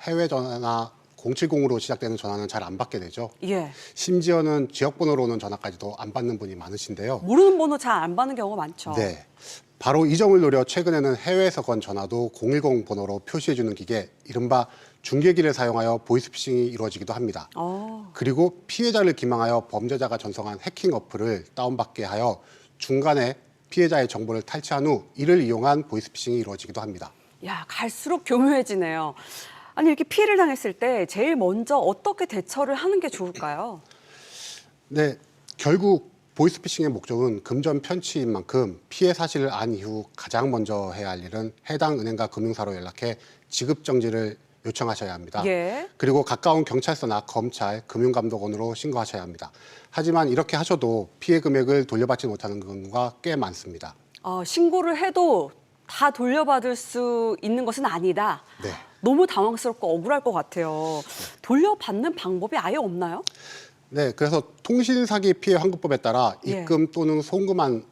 해외 전화나 070으로 시작되는 전화는 잘 안 받게 되죠. 예. 심지어는 지역번호로 오는 전화까지도 안 받는 분이 많으신데요. 모르는 번호 잘 안 받는 경우가 많죠. 네. 바로 이 점을 노려 최근에는 해외에서 건 전화도 010 번호로 표시해주는 기계, 이른바 중계기를 사용하여 보이스피싱이 이루어지기도 합니다. 그리고 피해자를 기망하여 범죄자가 전송한 해킹 어플을 다운받게 하여 중간에 피해자의 정보를 탈취한 후 이를 이용한 보이스피싱이 이루어지기도 합니다. 야, 갈수록 교묘해지네요. 아니, 이렇게 피해를 당했을 때 제일 먼저 어떻게 대처를 하는 게 좋을까요? 네, 결국 보이스피싱의 목적은 금전 편취인 만큼 피해 사실을 안 이후 가장 먼저 해야 할 일은 해당 은행과 금융사로 연락해 지급 정지를 요청하셔야 합니다. 예. 그리고 가까운 경찰서나 검찰, 금융감독원으로 신고하셔야 합니다. 하지만 이렇게 하셔도 피해 금액을 돌려받지 못하는 경우가 꽤 많습니다. 신고를 해도 다 돌려받을 수 있는 것은 아니다. 네. 너무 당황스럽고 억울할 것 같아요. 돌려받는 방법이 아예 없나요? 네, 그래서 통신사기 피해 환급법에 따라 예. 입금 또는 송금한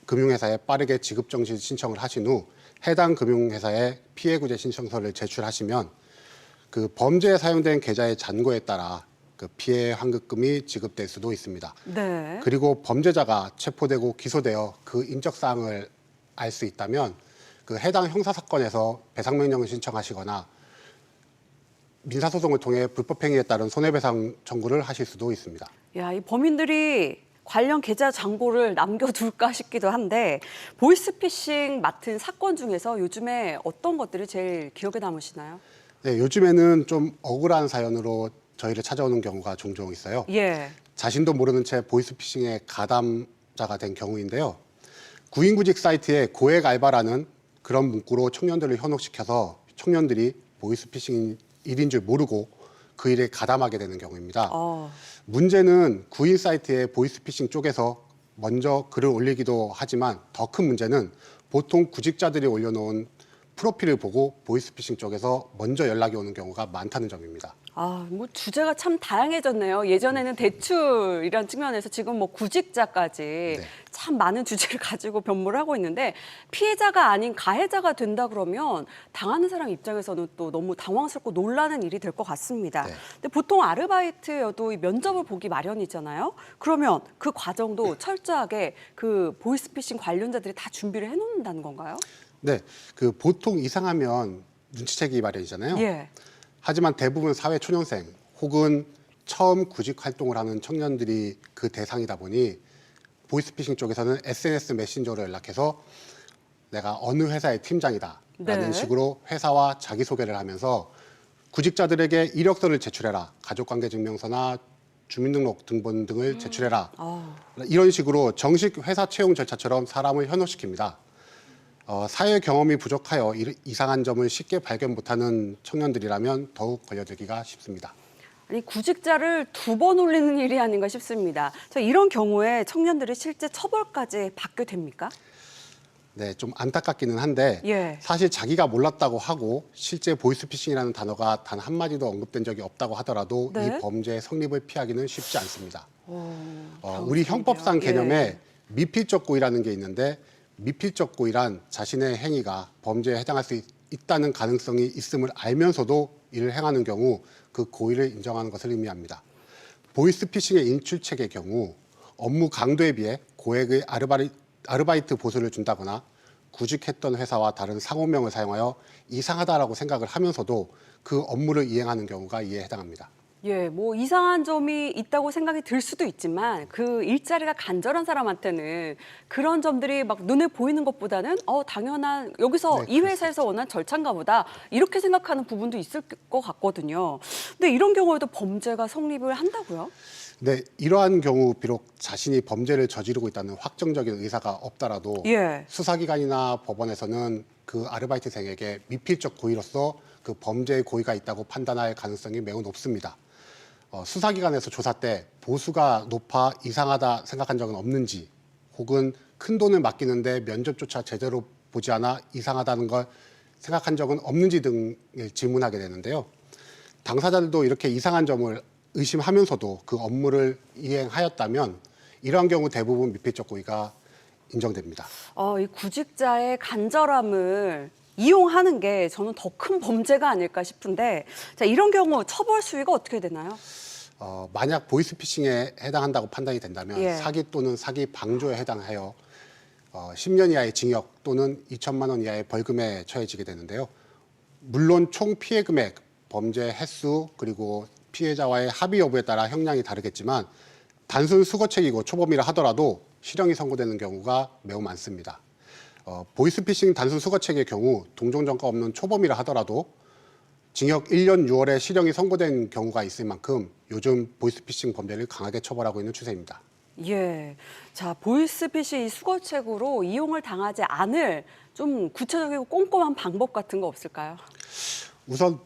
금융회사에 빠르게 지급정지 신청을 하신 후 해당 금융회사에 피해구제 신청서를 제출하시면 그 범죄에 사용된 계좌의 잔고에 따라 그 피해 환급금이 지급될 수도 있습니다. 네. 그리고 범죄자가 체포되고 기소되어 그 인적사항을 알 수 있다면 그 해당 형사사건에서 배상명령을 신청하시거나 민사소송을 통해 불법행위에 따른 손해배상 청구를 하실 수도 있습니다. 야, 이 범인들이 관련 계좌 잔고를 남겨둘까 싶기도 한데 보이스피싱 맡은 사건 중에서 요즘에 어떤 것들이 제일 기억에 남으시나요? 네, 요즘에는 좀 억울한 사연으로 저희를 찾아오는 경우가 종종 있어요. 예. 자신도 모르는 채 보이스피싱의 가담자가 된 경우인데요. 구인구직 사이트에 고액 알바라는 그런 문구로 청년들을 현혹시켜서 청년들이 보이스피싱 일인 줄 모르고 그 일에 가담하게 되는 경우입니다. 문제는 구인 사이트의 보이스피싱 쪽에서 먼저 글을 올리기도 하지만 더 큰 문제는 보통 구직자들이 올려놓은 프로필을 보고 보이스피싱 쪽에서 먼저 연락이 오는 경우가 많다는 점입니다. 뭐 주제가 참 다양해졌네요. 예전에는 대출이란 측면에서 지금 뭐 구직자까지 참 많은 주제를 가지고 변모를 하고 있는데 피해자가 아닌 가해자가 된다 그러면 당하는 사람 입장에서는 또 너무 당황스럽고 놀라는 일이 될 것 같습니다. 네. 근데 보통 아르바이트여도 이 면접을 보기 마련이잖아요. 그러면 그 과정도 철저하게 그 보이스피싱 관련자들이 다 준비를 해놓는다는 건가요? 네, 그 보통 이상하면 눈치채기 마련이잖아요. 예. 하지만 대부분 사회 초년생 혹은 처음 구직 활동을 하는 청년들이 그 대상이다 보니 보이스피싱 쪽에서는 SNS 메신저로 연락해서 내가 어느 회사의 팀장이다 라는 네. 식으로 회사와 자기소개를 하면서 구직자들에게 이력서를 제출해라, 가족관계증명서나 주민등록 등본 등을 제출해라, 이런 식으로 정식 회사 채용 절차처럼 사람을 현혹시킵니다. 사회 경험이 부족하여 이상한 점을 쉽게 발견 못하는 청년들이라면 더욱 걸려들기가 쉽습니다. 아니, 구직자를 2번 올리는 일이 아닌가 싶습니다. 이런 경우에 청년들이 실제 처벌까지 받게 됩니까? 네, 좀 안타깝기는 한데 예. 사실 자기가 몰랐다고 하고 실제 보이스피싱이라는 단어가 단 한마디도 언급된 적이 없다고 하더라도 네? 이 범죄의 성립을 피하기는 쉽지 않습니다. 우리 당황스럽네요. 형법상 개념에 예. 미필적 고의라는 게 있는데 미필적 고의란 자신의 행위가 범죄에 해당할 수 있다는 가능성이 있음을 알면서도 이를 행하는 경우 그 고의를 인정하는 것을 의미합니다. 보이스피싱의 인출책의 경우 업무 강도에 비해 고액의 아르바이트 보수를 준다거나 구직했던 회사와 다른 상호명을 사용하여 이상하다라고 생각을 하면서도 그 업무를 이행하는 경우가 이에 해당합니다. 예, 뭐 이상한 점이 있다고 생각이 들 수도 있지만 그 일자리가 간절한 사람한테는 그런 점들이 막 눈에 보이는 것보다는 당연한 여기서 이 회사에서 원하는 절차인가 보다 이렇게 생각하는 부분도 있을 것 같거든요. 근데 이런 경우에도 범죄가 성립을 한다고요? 네, 이러한 경우 비록 자신이 범죄를 저지르고 있다는 확정적인 의사가 없더라도 예. 수사기관이나 법원에서는 그 아르바이트생에게 미필적 고의로서 그 범죄의 고의가 있다고 판단할 가능성이 매우 높습니다. 수사기관에서 조사 때 보수가 높아 이상하다 생각한 적은 없는지 혹은 큰 돈을 맡기는데 면접조차 제대로 보지 않아 이상하다는 걸 생각한 적은 없는지 등을 질문하게 되는데요. 당사자들도 이렇게 이상한 점을 의심하면서도 그 업무를 이행하였다면 이러한 경우 대부분 미필적 고의가 인정됩니다. 이 구직자의 간절함을 이용하는 게 저는 더 큰 범죄가 아닐까 싶은데 자, 이런 경우 처벌 수위가 어떻게 되나요? 만약 보이스피싱에 해당한다고 판단이 된다면 예. 사기 또는 사기 방조에 해당하여 10년 이하의 징역 또는 2천만 원 이하의 벌금에 처해지게 되는데요. 물론 총 피해 금액, 범죄 횟수 그리고 피해자와의 합의 여부에 따라 형량이 다르겠지만 단순 수거책이고 초범이라 하더라도 실형이 선고되는 경우가 매우 많습니다. 보이스피싱 단순 수거책의 경우 동종전과 없는 초범이라 하더라도 징역 1년 6월에 실형이 선고된 경우가 있을 만큼 요즘 보이스피싱 범죄를 강하게 처벌하고 있는 추세입니다. 예. 자, 보이스피싱 이 수거책으로 이용을 당하지 않을 좀 구체적이고 꼼꼼한 방법 같은 거 없을까요? 우선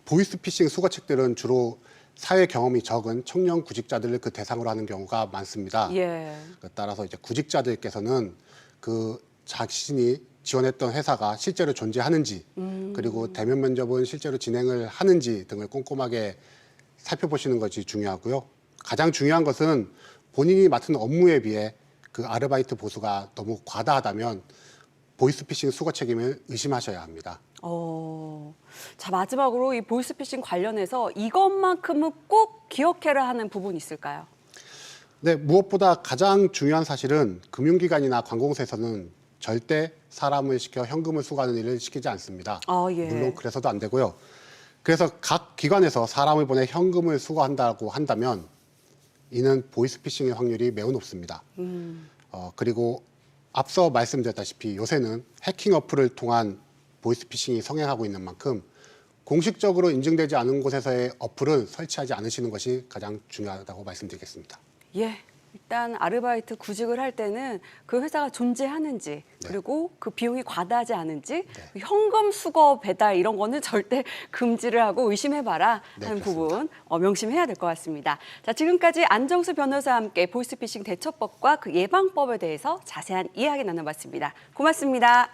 보이스피싱 수거책들은 주로 사회 경험이 적은 청년 구직자들을 그 대상으로 하는 경우가 많습니다. 예. 따라서 이제 구직자들께서는 그 자신이 지원했던 회사가 실제로 존재하는지 그리고 대면 면접은 실제로 진행을 하는지 등을 꼼꼼하게 살펴보시는 것이 중요하고요. 가장 중요한 것은 본인이 맡은 업무에 비해 그 아르바이트 보수가 너무 과다하다면 보이스피싱 수거 책임을 의심하셔야 합니다. 자, 마지막으로 이 보이스피싱 관련해서 이것만큼은 꼭 기억해라 하는 부분이 있을까요? 네, 무엇보다 가장 중요한 사실은 금융기관이나 관공서에서는 절대 사람을 시켜 현금을 수거하는 일을 시키지 않습니다. 예. 물론 그래서도 안 되고요. 그래서 각 기관에서 사람을 보내 현금을 수거한다고 한다면 이는 보이스피싱의 확률이 매우 높습니다. 그리고 앞서 말씀드렸다시피 요새는 해킹 어플을 통한 보이스피싱이 성행하고 있는 만큼 공식적으로 인증되지 않은 곳에서의 어플은 설치하지 않으시는 것이 가장 중요하다고 말씀드리겠습니다. 예. 일단 아르바이트 구직을 할 때는 그 회사가 존재하는지 그리고 그 비용이 과다하지 않은지 현금 수거 배달 이런 거는 절대 금지를 하고 의심해봐라 하는 부분 명심해야 될 것 같습니다. 자, 지금까지 안정수 변호사와 함께 보이스피싱 대처법과 그 예방법에 대해서 자세한 이야기 나눠봤습니다. 고맙습니다.